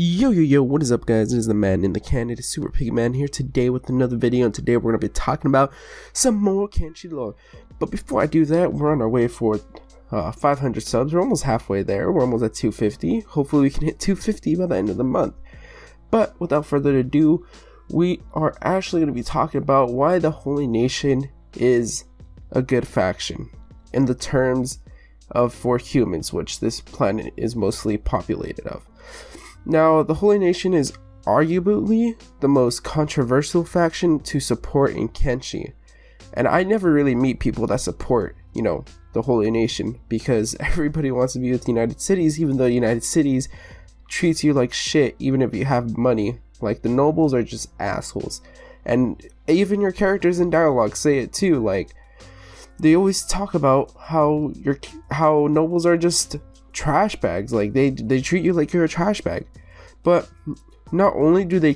Yo, what is up, guys? It is the man in the can. It is Super Piggy Man here today with another video, and today we're going to be talking about some more Kenshi lore. But before I do that, we're on our way for 500 subs. We're almost halfway there. We're almost at 250. Hopefully we can hit 250 by the end of the month. But without further ado, we are actually going to be talking about why the Holy Nation is a good faction in the terms of for humans, which this planet is mostly populated of. Now, the Holy Nation is arguably the most controversial faction to support in Kenshi, and I never really meet people that support, the Holy Nation, because everybody wants to be with United Cities, even though United Cities treats you like shit even if you have money. Like, the nobles are just assholes, and even your characters in dialogue say it too. Like, they always talk about how nobles are just trash bags. Like, they treat you like you're a trash bag. But not only does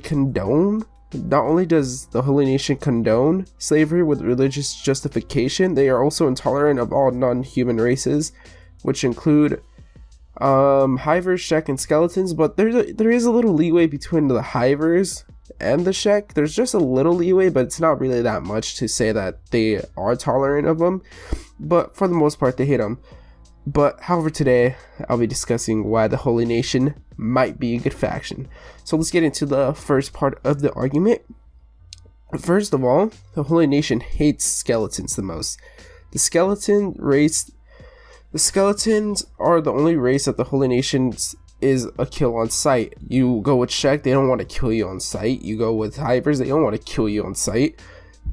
the Holy Nation condone slavery with religious justification, they are also intolerant of all non-human races, which include hivers, shek, and skeletons. But there is a little leeway between the hivers and the shek. There's just a little leeway, but it's not really that much to say that they are tolerant of them. But for the most part, they hate them. But however, today I'll be discussing why the Holy Nation might be a good faction. So let's get into the first part of the argument. First of all, the Holy Nation hates skeletons the most. The skeletons are the only race that the Holy Nation is a kill on sight. You go with shek, they don't want to kill you on sight. You go with hivers, they don't want to kill you on sight.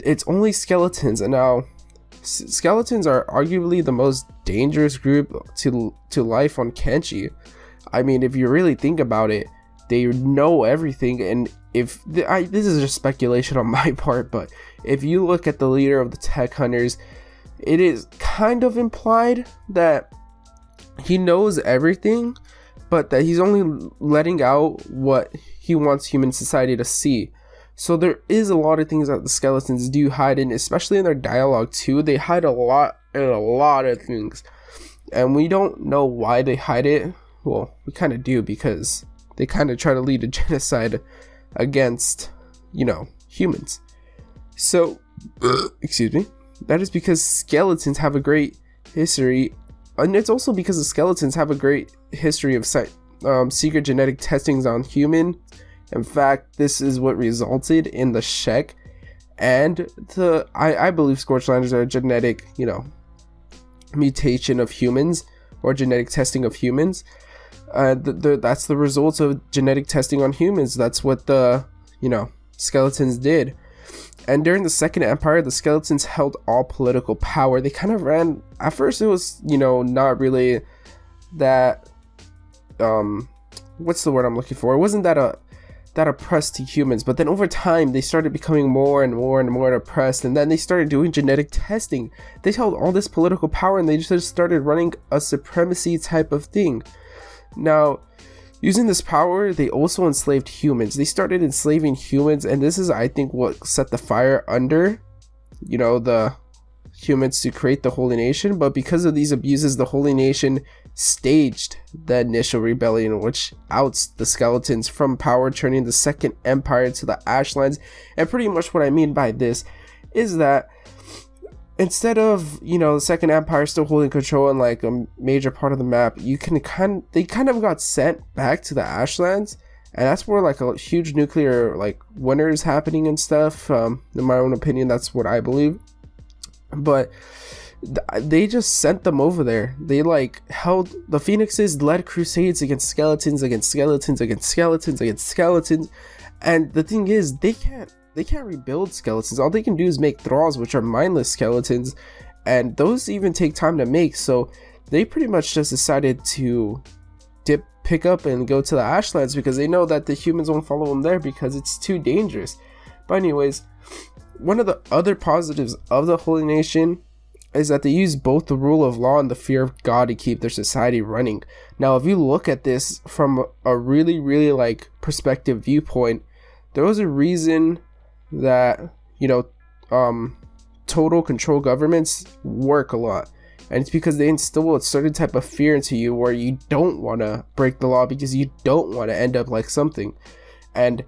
It's only skeletons. And now skeletons are arguably the most dangerous group to life on Kenshi. I mean, if you really think about it, they know everything, and this is just speculation on my part, but if you look at the leader of the tech hunters, it is kind of implied that he knows everything, but that he's only letting out what he wants human society to see. So there is a lot of things that the skeletons do hide in, especially in their dialogue too. They hide a lot of things, and we don't know why they hide it. Well, we kind of do, because they kind of try to lead a genocide against, humans. So, excuse me. That is because skeletons have a great history, and it's also because the skeletons have a great history of secret genetic testings on human. In fact, this is what resulted in the shek and I believe scorchlanders are a genetic, mutation of humans, or genetic testing of humans. That's the results of genetic testing on humans. That's what the, skeletons did. And during the Second Empire, the skeletons held all political power. They kind of ran, at first it was, not really that, what's the word I'm looking for? It wasn't that oppressed to humans, but then over time they started becoming more and more oppressed, and then they started doing genetic testing. They held all this political power, and they just started running a supremacy type of thing. Now, using this power, they also enslaved humans. They started enslaving humans, and this is, I think, what set the fire under, the humans to create the Holy Nation. But because of these abuses, the Holy Nation staged the initial rebellion, which outs the skeletons from power, turning the Second Empire to the Ashlands. And pretty much what I mean by this is that instead of, the Second Empire still holding control in like a major part of the map, they kind of got sent back to the Ashlands, and that's where like a huge nuclear winter is happening and stuff. In my own opinion, that's what I believe. But they just sent them over there. They held the Phoenixes, led crusades against skeletons, and the thing is, they can't rebuild skeletons. All they can do is make thralls, which are mindless skeletons, and those even take time to make. So they pretty much just decided to pick up and go to the Ashlands, because they know that the humans won't follow them there because it's too dangerous. But anyways, one of the other positives of the Holy Nation is that they use both the rule of law and the fear of God to keep their society running. Now, if you look at this from a really, really perspective viewpoint, there was a reason that, total control governments work a lot. and it's because they instill a certain type of fear into you where you don't want to break the law because you don't want to end up like something. And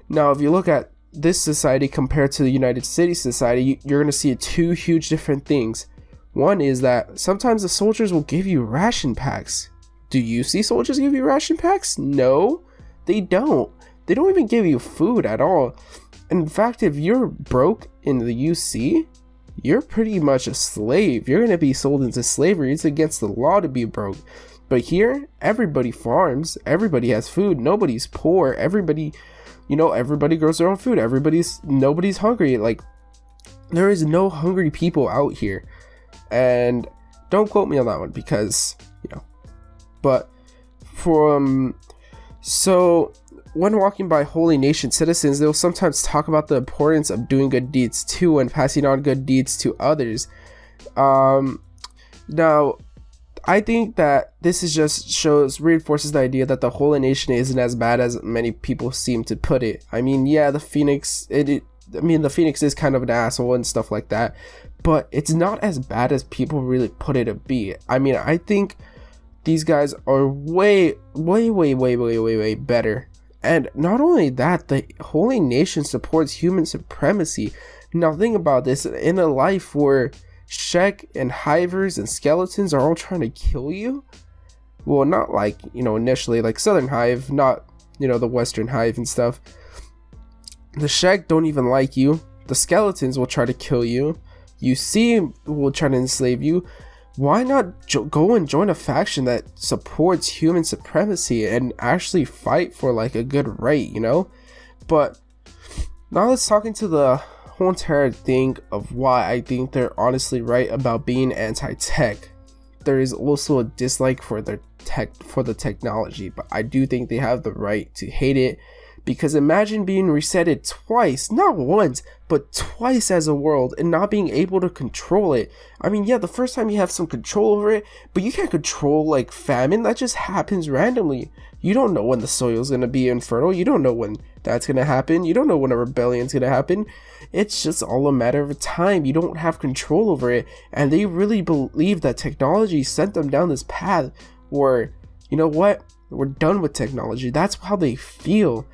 now if you look at this society compared to the United States society, you're going to see two huge different things. One is that sometimes the soldiers will give you ration packs. Do you see soldiers give you ration packs? No, they don't. They don't even give you food at all. In fact, if you're broke in the UC, you're pretty much a slave. You're going to be sold into slavery. It's against the law to be broke. But here, everybody farms. Everybody has food. Nobody's poor. Everybody grows their own food. Nobody's hungry. Like, there is no hungry people out here. And don't quote me on that one because, but so when walking by holy nation citizens, they'll sometimes talk about the importance of doing good deeds too and passing on good deeds to others. Now, I think that this is just reinforces the idea that the holy nation isn't as bad as many people seem to put it. I mean, yeah, the Phoenix, the Phoenix is kind of an asshole and stuff like that, but it's not as bad as people really put it to be. I mean, I think these guys are way better. And not only that, the holy nation supports human supremacy. Now think about this, in a life where shek and hivers and skeletons are all trying to kill you. Well, not like, initially, like Southern Hive, not, the Western Hive and stuff. The shek don't even like you. The skeletons will try to kill you. UC will try to enslave you. Why not go and join a faction that supports human supremacy and actually fight for like a good right, But now let's talk into the whole entire thing of why I think they're honestly right about being anti-tech. There is also a dislike for the technology, but I do think they have the right to hate it, because imagine being resetted twice, not once, but twice as a world and not being able to control it. I mean, yeah, the first time you have some control over it, but you can't control like famine. That just happens randomly. You don't know when the soil's gonna be infertile. You don't know when that's gonna happen. You don't know when a rebellion's gonna happen. It's just all a matter of time. You don't have control over it. And they really believe that technology sent them down this path where, you know what, we're done with technology. That's how they feel.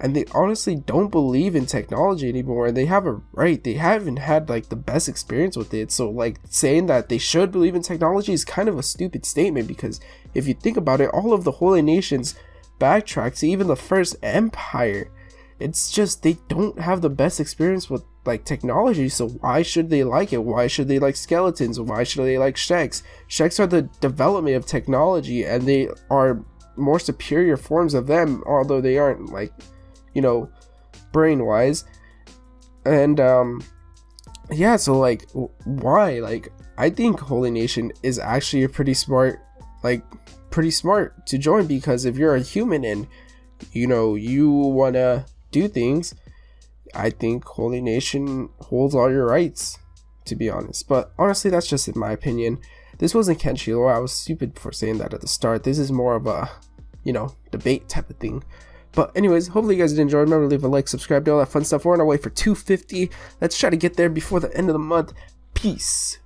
And they honestly don't believe in technology anymore, and they have a right. They haven't had like the best experience with it, so like saying that they should believe in technology is kind of a stupid statement, because if you think about it, all of the holy nations backtrack to even the first empire. It's just they don't have the best experience with like technology, so why should they like it? Why should they like skeletons? Why should they like sheks? Sheks are the development of technology, and they are more superior forms of them, although they aren't like, brain wise. And yeah, so like why? Like, I think holy nation is actually a pretty smart to join, because if you're a human and you want to do things, I think holy nation holds all your rights, to be honest. But honestly, that's just in my opinion. This wasn't Kenshi, or I was stupid for saying that at the start. This is more of a debate type of thing. But anyways, hopefully you guys did enjoy. Remember to leave a like, subscribe, do all that fun stuff. We're on our way for 250. Let's try to get there before the end of the month. Peace.